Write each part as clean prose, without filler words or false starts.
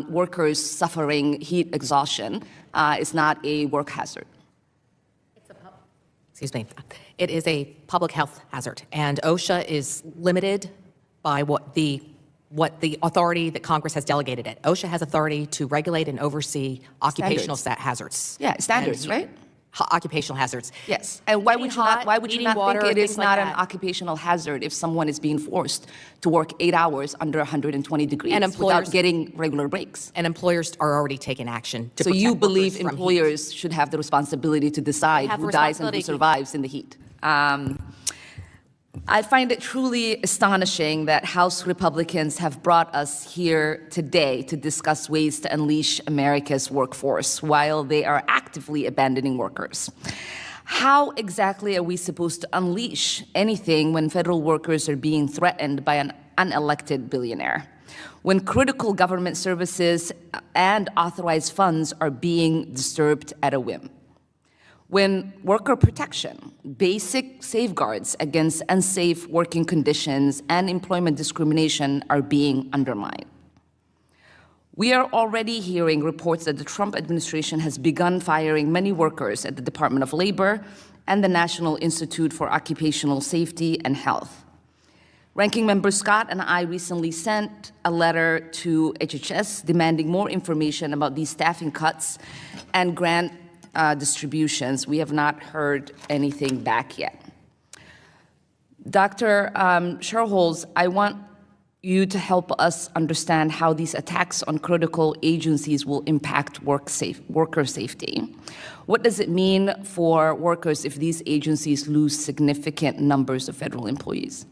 workers suffering heat exhaustion is not a work hazard. Excuse me. It is a public health hazard, and OSHA is limited by what the authority that Congress has delegated it. OSHA has authority to regulate and oversee occupational hazards. Yeah, standards, right? Occupational hazards. Yes. And why would you not water, think it is not like an occupational hazard if someone is being forced to work 8 hours under 120 degrees and without getting regular breaks? And employers are already taking action to So protect you believe workers from employers should have the responsibility to decide who dies and who survives in the heat? I find it truly astonishing that House Republicans have brought us here today to discuss ways to unleash America's workforce while they are actively abandoning workers. How exactly are we supposed to unleash anything when federal workers are being threatened by an unelected billionaire? When critical government services and authorized funds are being disturbed at a whim? When worker protection, basic safeguards against unsafe working conditions and employment discrimination are being undermined. We are already hearing reports that the Trump administration has begun firing many workers at the Department of Labor and the National Institute for Occupational Safety and Health. Ranking Member Scott and I recently sent a letter to HHS demanding more information about these staffing cuts and grant distributions. We have not heard anything back yet. Dr. Sherholz, I want you to help us understand how these attacks on critical agencies will impact worker safety. What does it mean for workers if these agencies lose significant numbers of federal employees?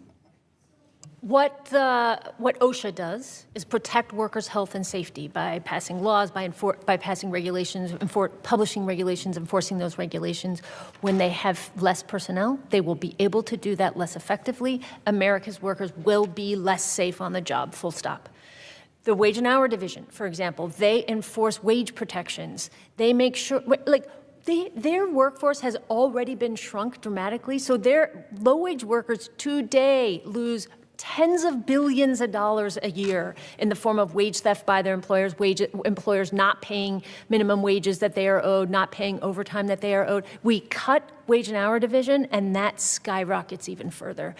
What OSHA does is protect workers' health and safety by passing laws, by passing regulations, publishing regulations, enforcing those regulations. When they have less personnel, they will be able to do that less effectively. America's workers will be less safe on the job, full stop. The Wage and Hour Division, for example, they enforce wage protections. They make sure, their workforce has already been shrunk dramatically, so their low-wage workers today lose tens of billions of dollars a year in the form of wage theft by their employers, employers not paying minimum wages that they are owed, not paying overtime that they are owed. We cut Wage and Hour Division, and that skyrockets even further.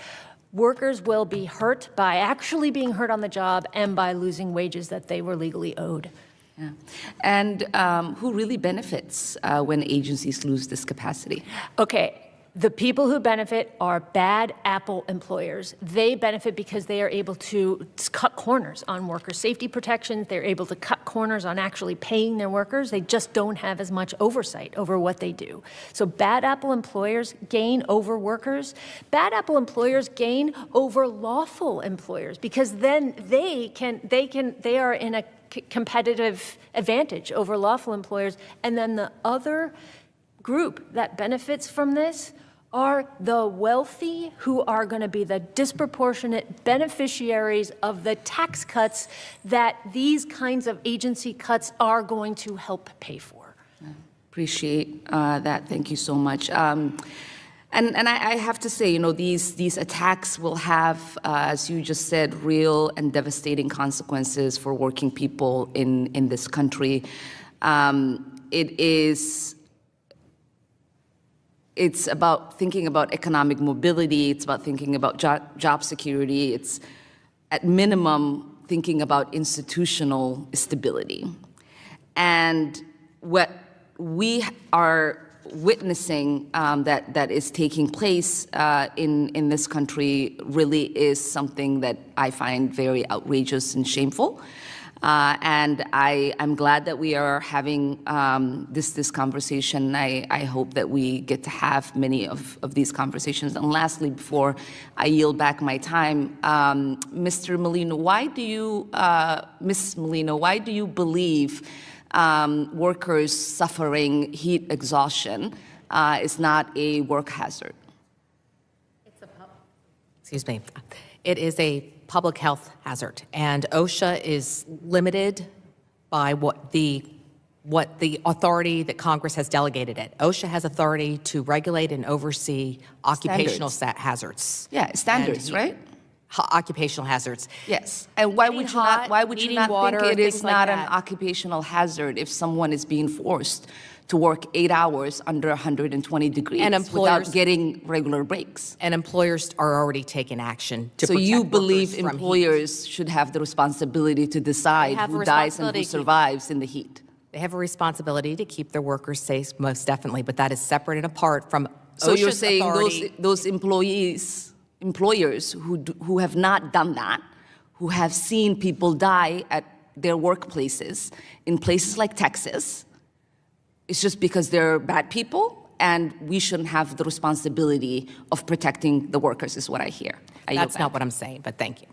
Workers will be hurt by actually being hurt on the job and by losing wages that they were legally owed. Yeah. And who really benefits when agencies lose this capacity? Okay. The people who benefit are bad apple employers. They benefit because they are able to cut corners on worker safety protections. They're able to cut corners on actually paying their workers. They just don't have as much oversight over what they do. So bad apple employers gain over workers. Bad apple employers gain over lawful employers because then they are in a competitive advantage over lawful employers. And then the other group that benefits from this are the wealthy who are going to be the disproportionate beneficiaries of the tax cuts that these kinds of agency cuts are going to help pay for. Appreciate that. Thank you so much. And I have to say, these attacks will have, as you just said, real and devastating consequences for working people in this country. It's about thinking about economic mobility. It's about thinking about job security. It's, at minimum, thinking about institutional stability. And what we are witnessing that is taking place in this country really is something that I find very outrageous and shameful. And I'm glad that we are having this conversation. I hope that we get to have many of these conversations. And lastly, before I yield back my time, Mr. Molino, Ms. Molino, why do you believe workers suffering heat exhaustion is not a work hazard? Excuse me. It is a public health hazard, and OSHA is limited by what the authority that Congress has delegated it. OSHA has authority to regulate and oversee occupational hazards. Yeah, standards, right? occupational hazards. Yes, and why Getting would you not? hot, Why would you needing not water, think it is things like not an that. occupational hazard if someone is being forced to work 8 hours under 120 degrees And without employers- getting regular breaks? And employers are already taking action to So protect you workers believe from heat. employers should have the responsibility to decide have a who dies and who responsibility to keep- survives in the heat? They have a responsibility to keep their workers safe, most definitely, but that is separate and apart from So you're OSHA's saying authority. those employers who have not done that, who have seen people die at their workplaces in places like Texas, it's just because they're bad people, and we shouldn't have the responsibility of protecting the workers, is what I hear. I yield That's back. not what I'm saying, but thank you.